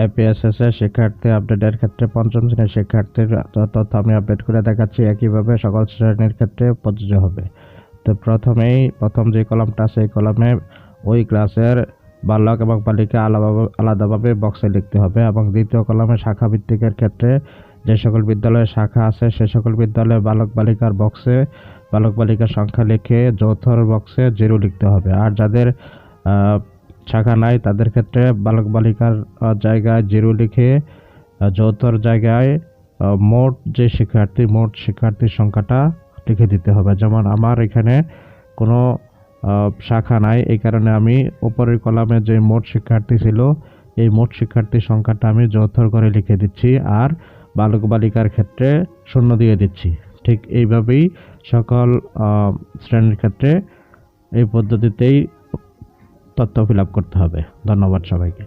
এপিএসএস এর শিক্ষার্থী আপডেটের ক্ষেত্রে পঞ্চম শ্রেণীর শিক্ষার্থীর তথ্য আমি আপডেট করে দেখাচ্ছি। একইভাবে সকল শ্রেণীর ক্ষেত্রে প্রযোজ্য হবে। তো প্রথম যে কলামটা আছে এই কলামে ওই ক্লাসের বালক এবং বালিকা আলাদাভাবে বক্সে লিখতে হবে, এবং দ্বিতীয় কলামে শাখা ভিত্তিকের ক্ষেত্রে যে সকল বিদ্যালয়ের শাখা আছে সে সকল বিদ্যালয়ে বালক বালিকার বক্সে বালক বালিকার সংখ্যা লিখে যৌথর বক্সে 0 লিখতে হবে। আর যাদের শাখা নাই তাদের ক্ষেত্রে বালক বালিকার জায়গায় 0 লিখে যৌথর জায়গায় মোট শিক্ষার্থীর সংখ্যাটা লিখে দিতে হবে। যেমন আমার এখানে কোনো শাখা নাই, এই কারণে আমি উপরের কলামে যে মোট শিক্ষার্থী ছিল এই মোট শিক্ষার্থীর সংখ্যাটা আমি যৌথর করে লিখে দিচ্ছি, আর বালক বালিকার ক্ষেত্রে 0 দিয়ে দিচ্ছি। ঠিক এইভাবেই সকল শ্রেণীর ক্ষেত্রে এই পদ্ধতিতেই তথ্য ফিল আপ করতে হবে। ধন্যবাদ সবাইকে।